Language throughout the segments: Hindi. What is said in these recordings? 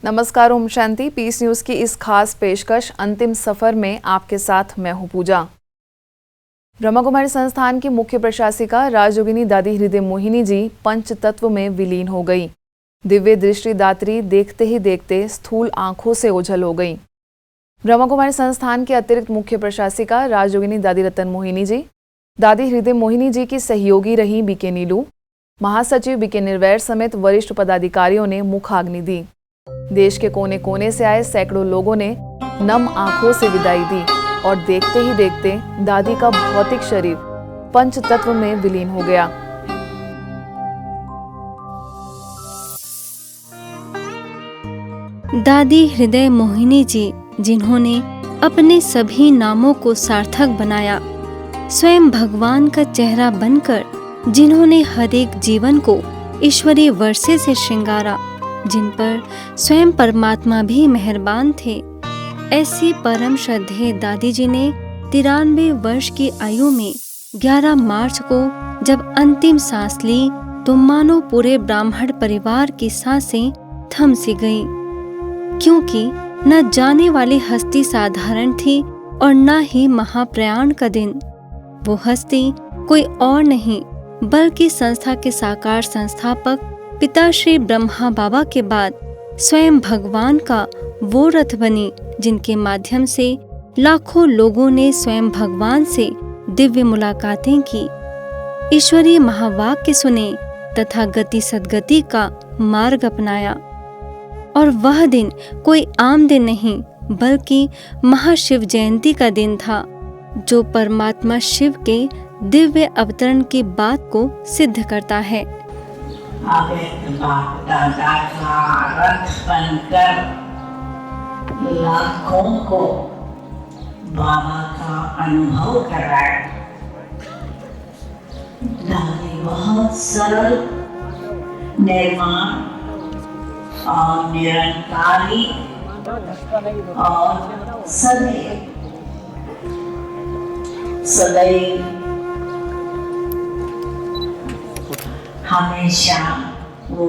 नमस्कार, ओम शांति। पीस न्यूज की इस खास पेशकश अंतिम सफर में आपके साथ मैं हूं पूजा। ब्रह्मा कुमारी संस्थान की मुख्य प्रशासिका राजयोगिनी दादी हृदय मोहिनी जी पंच तत्व में विलीन हो गई। दिव्य दृष्टि दात्री देखते ही देखते स्थूल आंखों से ओझल हो गई। ब्रह्मा कुमारी संस्थान के अतिरिक्त मुख्य प्रशासिका राजयोगिनी दादी रतन मोहिनी जी, दादी हृदय मोहिनी जी की सहयोगी रही बीके नीलू, महासचिव बीके निर्वैर समेत वरिष्ठ पदाधिकारियों ने मुखाग्नि दी। देश के कोने कोने से आए सैकड़ों लोगों ने नम आंखों से विदाई दी और देखते ही देखते दादी का भौतिक शरीर पंच तत्व में विलीन हो गया। दादी हृदय मोहिनी जी, जिन्होंने अपने सभी नामों को सार्थक बनाया, स्वयं भगवान का चेहरा बनकर जिन्होंने हर एक जीवन को ईश्वरीय वर्षे से श्रृंगारा, जिन पर स्वयं परमात्मा भी मेहरबान थे, ऐसी परम श्रद्धेय दादी जी ने 93 वर्ष की आयु में 11 मार्च को जब अंतिम सांस ली तो मानो पूरे ब्राह्मण परिवार की सांसें थम सी गईं, क्योंकि न जाने वाली हस्ती साधारण थी और न ही महाप्रयाण का दिन। वो हस्ती कोई और नहीं बल्कि संस्था के साकार संस्थापक पिता श्री ब्रह्मा बाबा के बाद स्वयं भगवान का वो रथ बनी, जिनके माध्यम से लाखों लोगों ने स्वयं भगवान से दिव्य मुलाकातें की, ईश्वरीय महावाक्य सुने तथा गति सद्गति का मार्ग अपनाया। और वह दिन कोई आम दिन नहीं बल्कि महाशिव जयंती का दिन था, जो परमात्मा शिव के दिव्य अवतरण की बात को सिद्ध करता है। बाप दादा का रथ बनकर लाखों को बाबा का अनुभव कराया। दादी बहुत सरल, निर्माण और निरंकारी और सदैव हमेशा वो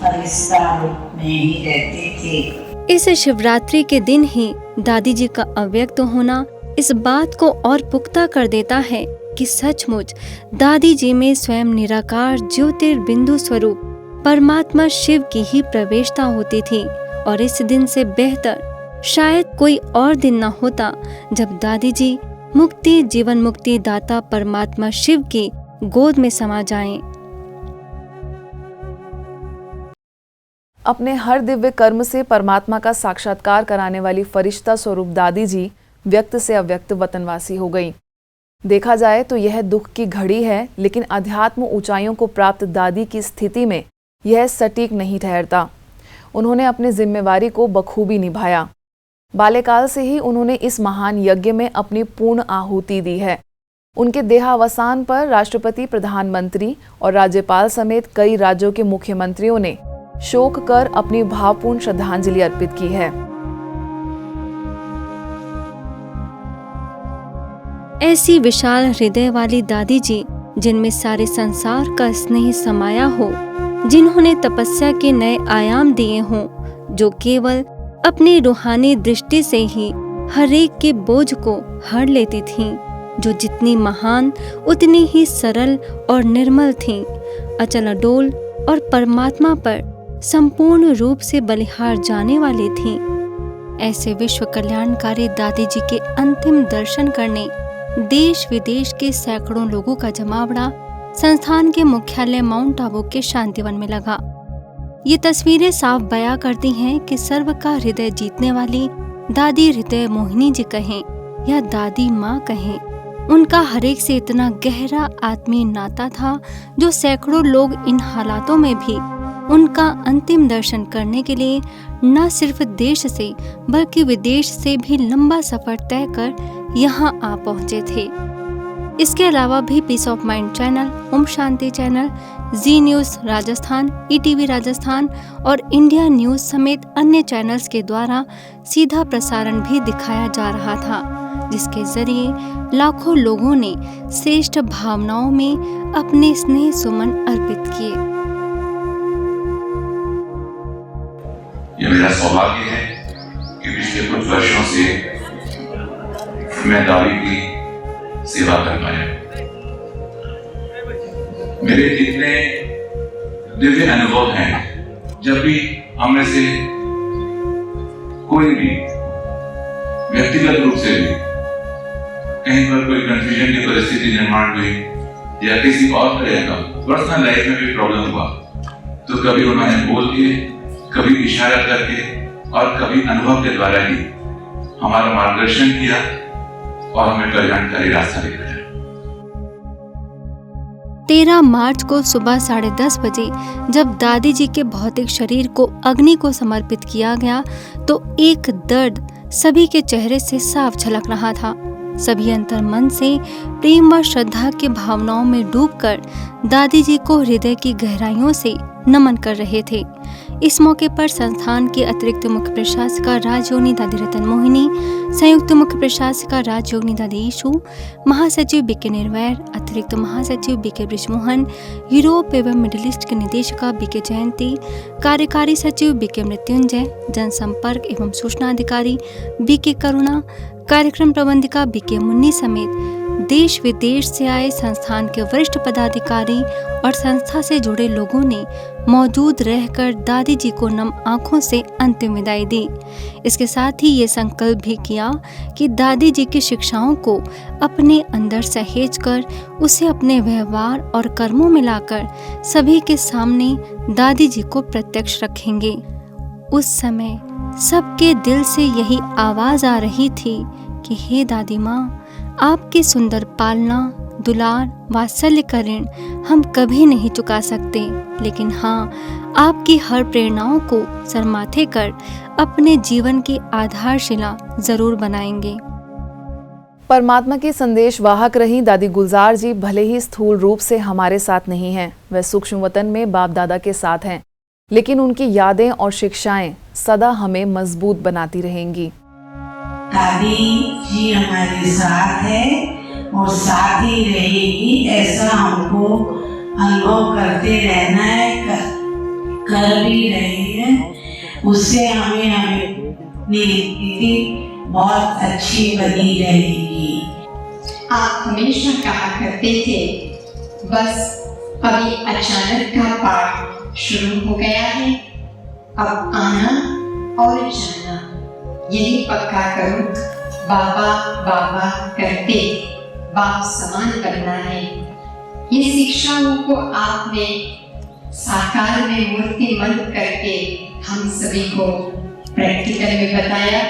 फरिश्ता रूप में ही रहते थे। इस शिवरात्रि के दिन ही दादी जी का अव्यक्त होना इस बात को और पुख्ता कर देता है कि सचमुच दादी जी में स्वयं निराकार ज्योतिर्बिंदु स्वरूप परमात्मा शिव की ही प्रवेशता होती थी। और इस दिन से बेहतर शायद कोई और दिन न होता जब दादी जी मुक्ति जीवन मुक्ति दाता परमात्मा शिव की गोद में समा जाएं। अपने हर दिव्य कर्म से परमात्मा का साक्षात्कार कराने वाली फरिश्ता स्वरूप दादी जी व्यक्त से अव्यक्त वतनवासी हो गई। देखा जाए तो यह दुख की घड़ी है, लेकिन अध्यात्म ऊंचाइयों को प्राप्त दादी की स्थिति में यह सटीक नहीं ठहरता। उन्होंने अपनी जिम्मेवारी को बखूबी निभाया। बाल्यकाल से ही उन्होंने इस महान यज्ञ में अपनी पूर्ण आहुति दी है। उनके देहावसान पर राष्ट्रपति, प्रधानमंत्री और राज्यपाल समेत कई राज्यों के मुख्यमंत्रियों ने शोक कर अपनी भावपूर्ण श्रद्धांजलि अर्पित की है। ऐसी विशाल हृदय वाली दादी जी, जिनमें सारे संसार का स्नेह समाया हो, जिन्होंने तपस्या के नए आयाम दिए हों, जो केवल अपनी रूहानी दृष्टि से ही हर एक के बोझ को हर लेती थीं, जो जितनी महान उतनी ही सरल और निर्मल थीं, अचल अडोल और परमात्मा पर संपूर्ण रूप से बलिहार जाने वाली थीं। ऐसे विश्व कल्याणकारी दादी जी के अंतिम दर्शन करने देश विदेश के सैकड़ों लोगों का जमावड़ा संस्थान के मुख्यालय माउंट आबू के शांतिवन में लगा। ये तस्वीरें साफ बयां करती हैं कि सर्व का हृदय जीतने वाली दादी हृदय मोहिनी जी कहें या दादी माँ कहें, उनका हर एक से इतना गहरा आत्मीय नाता था, जो सैकड़ों लोग इन हालातों में भी उनका अंतिम दर्शन करने के लिए न सिर्फ देश से बल्कि विदेश से भी लंबा सफर तय कर यहाँ आ पहुँचे थे। इसके अलावा भी peace of mind channel, Om Shanti channel, Zee news Rajasthan, ETV Rajasthan और इंडिया न्यूज़ समेत अन्य चैनल्स के द्वारा सीधा प्रसारण भी दिखाया जा रहा था, जिसके जरिए लाखों लोगों ने श्रेष्ठ भावनाओं में अपने स्नेह सुमन अर्पित किए। मेरा सौभाग्य है कि पिछले कुछ वर्षों से मैं दादी की सेवा कर पाया। मेरे कितने दिव्य अनुभव हैं। जब भी हमने से कोई भी व्यक्तिगत रूप से भी कहीं पर कोई कंफ्यूजन की परिस्थिति निर्माण हुई या किसी और तरह का पर्सनल लाइफ में भी प्रॉब्लम हुआ, तो कभी उन्होंने बोल के, कभी इशारा करके और कभी अनुभव के द्वारा ही हमारा मार्गदर्शन किया और हमें कल्याणकारी रास्ता दिखाया। 13 मार्च को सुबह 10:30 बजे जब दादी जी के भौतिक शरीर को अग्नि को समर्पित किया गया तो एक दर्द सभी के चेहरे से साफ झलक रहा था। सभी अंतर्मन से प्रेम व श्रद्धा के भावनाओं में डूबकर दादी जी को हृदय की गहराइयों से नमन कर रहे थे। इस मौके पर संस्थान की अतिरिक्त मुख्य प्रशासिका राजयोगिनी दादी रतन मोहिनी, संयुक्त मुख्य प्रशासिका राजयोगिनी दादी ईशु, महासचिव बीके निर्वैर, अतिरिक्त महासचिव बीके ब्रिजमोहन, यूरोप एवं मिडिल ईस्ट के निदेशिका बीके जयंती, कार्यकारी सचिव बीके मृत्युंजय, जनसंपर्क एवं सूचना अधिकारी बीके करुणा, कार्यक्रम प्रबंधिका बीके मुन्नी समेत देश विदेश से आए संस्थान के वरिष्ठ पदाधिकारी और संस्था से जुड़े लोगों ने मौजूद रहकर दादी जी को नम आंखों से अंतिम विदाई दी। इसके साथ ही ये संकल्प भी किया कि दादी जी की शिक्षाओं को अपने अंदर सहेज कर उसे अपने व्यवहार और कर्मों में लाकर सभी के सामने दादी जी को प्रत्यक्ष रखेंगे। उस समय सबके दिल से यही आवाज आ रही थी कि हे दादी माँ, आपकी सुंदर पालना, दुलार, वात्सल्य का ऋण हम कभी नहीं चुका सकते, लेकिन हाँ, आपकी हर प्रेरणाओं को सरमाथे कर अपने जीवन की आधारशिला जरूर बनाएंगे। परमात्मा की संदेश वाहक रही दादी गुलजार जी भले ही स्थूल रूप से हमारे साथ नहीं हैं, वह सूक्ष्म वतन में बाप दादा के साथ हैं, लेकिन उनकी यादें और शिक्षाएं सदा हमें मजबूत बनाती रहेंगी। दादी जी हमारे साथ है और साथ ही रहेगी, ऐसा हमको अनुभव करते रहना है, कर भी रहे हैं। उससे हमें स्थिति बहुत अच्छी बनी रहेगी। आप हमेशा कहा करते थे, बस अभी अचानक का पाठ शुरू हो गया है, अब आना और जाना यही पक्का करो। बाबा बाबा करते बाप समान बनना है। ये शिक्षाओं को आपने साकार में मूर्तिमंत करके हम सभी को प्रैक्टिकल में बताया।